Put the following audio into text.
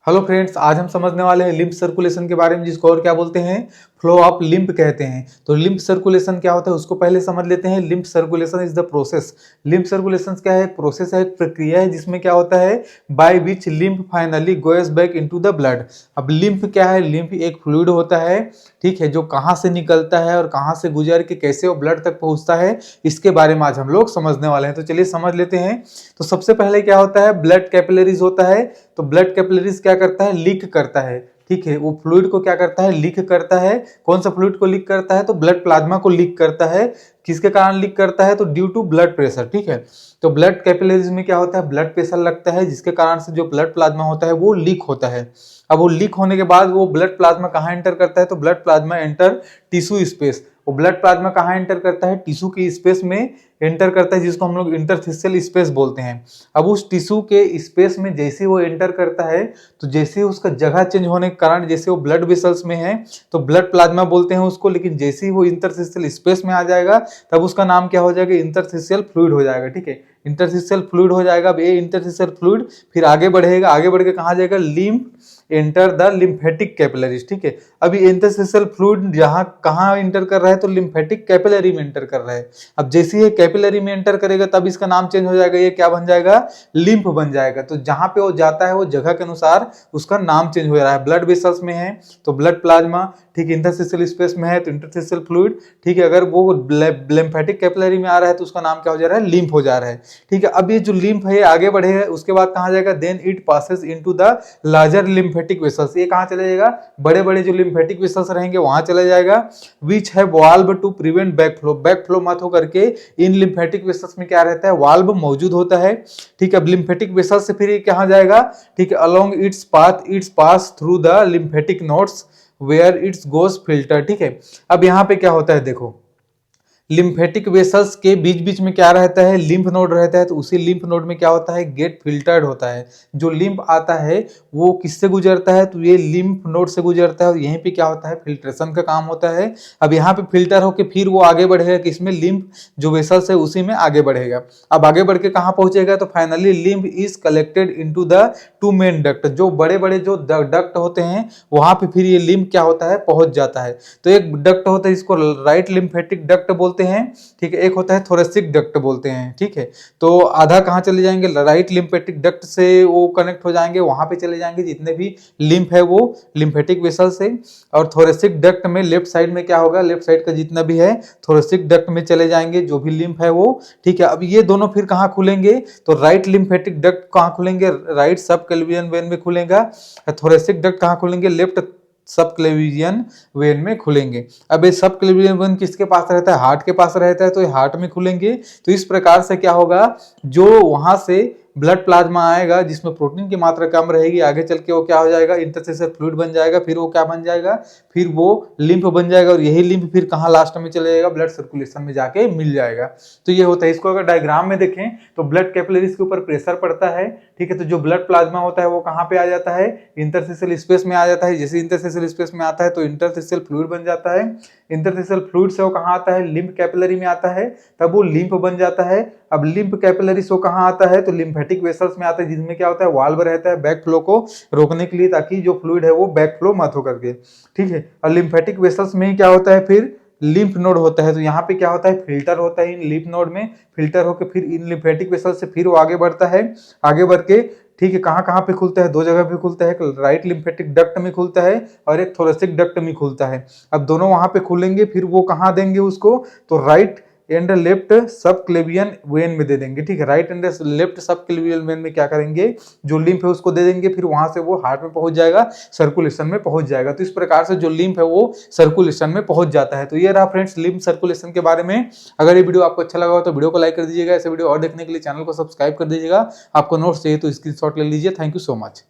Hello friends, आज हम समझने वाले हैं लिम्फ सर्कुलेशन के बारे में, जिसको और क्या बोलते हैं, फ्लो ऑफ लिम्फ कहते हैं। तो लिम्फ सर्कुलेशन क्या होता है उसको पहले समझ लेते हैं। Lymph circulation is the process. Lymph circulation क्या है? प्रोसेस है, एक प्रक्रिया है जिसमें क्या होता है, by which lymph finally Goes back into the blood. अब लिम्फ क्या है? लिम्फ एक फ्लूइड होता है, ठीक है, जो कहाँ से निकलता है और कहाँ से गुजर के कैसे वो ब्लड तक पहुंचता है, इसके बारे में आज हम लोग समझने वाले हैं। तो चलिए समझ लेते हैं। तो सबसे पहले क्या होता है, ब्लड कैपिलरीज होता है। तो ब्लड कैपिलरीज क्या करता है? लीक करता है, ठीक है। वो फ्लूइड को क्या करता है? लीक करता है। कौन सा फ्लूइड को लीक करता है? तो ब्लड प्लाज्मा को लीक करता है। किसके कारण लीक करता है? तो ड्यू टू ब्लड प्रेशर, ठीक है। तो ब्लड कैपिलरीज में क्या होता है? ब्लड प्रेशर लगता है, जिसके कारण से जो ब्लड प्लाज्मा होता है वो लीक होता है। अब वो लीक होने के बाद वो ब्लड प्लाज्मा कहाँ एंटर करता है? तो blood plasma enter tissue space. वो ब्लड प्लाज्मा कहाँ एंटर करता है? टिश्यू की स्पेस में एंटर करता है, जिसको हम लोग इंटरस्टिशियल स्पेस बोलते हैं। अब उस टिश्यू के स्पेस में जैसे वो एंटर करता है, तो जैसे ही उसका जगह चेंज होने के कारण, जैसे वो ब्लड वेसल्स में है तो ब्लड प्लाज्मा बोलते हैं उसको, लेकिन जैसे ही वो इंटरस्टिशियल स्पेस में आ जाएगा तब उसका नाम क्या हो जाएगा? इंटरस्टिशियल फ्लूइड हो जाएगा, ठीक है। इंटरस्टिशियल फ्लूइड हो जाएगा। अब ये इंटरस्टिशियल फ्लूइड फिर आगे बढ़ेगा, आगे बढ़ के कहाँ जाएगा? Lymph enter the lymphatic capillaries, ठीक है। अभी इंटरस्टिशियल फ्लूइड जहां कहां इंटर कर रहा है? तो लिम्फेटिक कैपिलरी में एंटर कर रहा है। अब जैसे ही कैपिलरी में एंटर करेगा तब इसका नाम चेंज हो जाएगा, ये क्या बन जाएगा? लिम्फ बन जाएगा। तो जहां पे वो जाता है वो जगह के अनुसार उसका नाम चेंज हो रहा है। ब्लड वेसल्स में है तो ब्लड प्लाज्मा, ठीक है। इंटरस्टिशियल स्पेस में है तो इंटरस्टिशियल फ्लूइड, ठीक है। अगर वो लिम्फेटिक कैपिलरी में आ रहा है तो उसका नाम क्या हो जा रहा है? लिम्फ हो जा रहा है, ठीक है। अब ये जो लिम्फ है आगे बढ़ेगा, उसके बाद कहां जाएगा? Then it passes into the larger lymphatic vessels. ये कहां चले जाएगा? बड़े बड़े जो लिम्फेटिक वेसल्स रहेंगे वहां चला जाएगा। विच है valve to prevent backflow. Backflow मत हो करके इन लिम्फेटिक वेसल्स में क्या रहता है? वाल्व मौजूद होता है, ठीक है। अब लिम्फेटिक वेसल्स से फिर ये कहां जाएगा? ठीक है, along its path it's pass through the lymphatic nodes where it's goes filter, ठीक है। अब यहाँ पे क्या होता है देखो, लिम्फेटिक वेसल्स के बीच बीच में क्या रहता है? लिम्फ नोड रहता है। तो उसी लिम्फ नोड में क्या होता है? गेट फिल्टर्ड होता है। जो लिम्फ आता है वो किससे गुजरता है? तो ये लिम्फ नोड से गुजरता है और यहीं पे क्या होता है? फिल्ट्रेशन का काम होता है। अब यहाँ पे फिल्टर होके फिर वो आगे बढ़ेगा, किसमें? लिम्फ जो वेसल्स है उसी में आगे बढ़ेगा। अब आगे बढ़ के कहाँ पहुंचेगा? तो finally lymph is collected into the two main duct. जो बड़े बड़े जो डक्ट होते हैं वहां पे फिर ये लिम्फ क्या होता है? पहुंच जाता है। तो एक डक्ट होता है जिसको राइट लिम्फेटिक डक्ट बोलते हैं, ठीक है। एक होता है थोरेसिक डक्ट बोलते हैं, ठीक है। तो आधा कहाँ चले जाएंगे? राइट लिम्फेटिक डक्ट से वो कनेक्ट हो जाएंगे, वहां पे चले जाएंगे जितने भी लिम्फ है वो लिम्फेटिक वेसल से। और थोरेसिक डक्ट में लेफ्ट साइड में क्या होगा? लेफ्ट साइड का जितना भी है थोरेसिक डक्ट में चले जाएंगे जो भी लिम्फ है वो, ठीक है। अब ये दोनों फिर कहाँ खुलेंगे? तो राइट लिम्फेटिक डक्ट कहाँ खुलेंगे? राइट सब क्लेवियन वेन में खुलेगा। थोरेसिक डक्ट कहाँ खुलेंगे? लेफ्ट सब क्लेवियन वेन में खुलेंगे। अब ये सब क्लेवियन वेन किसके पास रहता है? हार्ट के पास रहता है, तो ये हार्ट में खुलेंगे। तो इस प्रकार से क्या होगा, जो वहां से ब्लड प्लाज्मा आएगा जिसमें प्रोटीन की मात्रा कम रहेगी, आगे चल के वो क्या हो जाएगा? इंटरस्टिशियल फ्लूइड बन जाएगा। फिर वो क्या बन जाएगा? फिर वो लिम्फ बन जाएगा और यही लिम्फ फिर कहाँ लास्ट में चले जाएगा? ब्लड सर्कुलेशन में जाके मिल जाएगा। तो ये होता है। इसको अगर डायग्राम में देखें तो ब्लड कैपिलरीज के ऊपर प्रेशर पड़ता है, ठीक है। तो जो ब्लड प्लाज्मा होता है वो कहाँ पे आ जाता है? इंटरस्टिशियल स्पेस में आ जाता है। जैसे इंटरस्टिशियल स्पेस में आता है तो इंटरस्टिशियल फ्लूइड बन जाता है। इंटरस्टिशियल फ्लूइड से वो कहाँ आता है? लिम्फ कैपिलरी में आता है, तब वो लिम्फ बन जाता है। अब लिम्फ कैपिलरी से वो कहाँ आता है? तो लिम्फेटिक वेसल्स में आता है, जिसमें क्या होता है? वाल्व रहता है बैक फ्लो को रोकने के लिए, ताकि जो फ्लूइड है वो बैक फ्लो मत हो करके, ठीक है। और लिम्फेटिक वेसल्स में क्या होता है? फिर लिम्फ नोड होता है। तो यहाँ पे क्या होता है? फिल्टर होता है इन लिम्फ नोड में। फिल्टर होकर फिर इन लिम्फेटिक वेसल से फिर वो आगे बढ़ता है। आगे बढ़ के, ठीक है, कहाँ कहाँ पे खुलता है? दो जगह पे खुलता है। एक राइट लिम्फेटिक डक्ट में खुलता है और एक थोरेसिक डक्ट में खुलता है। अब दोनों वहां पे खुलेंगे, फिर वो कहाँ देंगे उसको? तो राइट एंड लेफ्ट सब क्लेवियन वेन में दे देंगे, ठीक है। राइट एंड लेफ्ट सब क्लेवियन वेन में क्या करेंगे? जो लिम्फ है उसको दे देंगे। फिर वहां से वो हार्ट में पहुंच जाएगा, सर्कुलेशन में पहुंच जाएगा। तो इस प्रकार से जो लिम्फ है वो सर्कुलेशन में पहुंच जाता है। तो ये रहा फ्रेंड्स लिम्फ सर्कुलेशन के बारे में। अगर ये वीडियो आपको अच्छा लगा हो तो वीडियो को लाइक कर दीजिएगा। ऐसे वीडियो और देखने के लिए चैनल को सब्सक्राइब कर दीजिएगा। आपको नोट्स चाहिए तो स्क्रीनशॉट ले लीजिए। Thank you so much.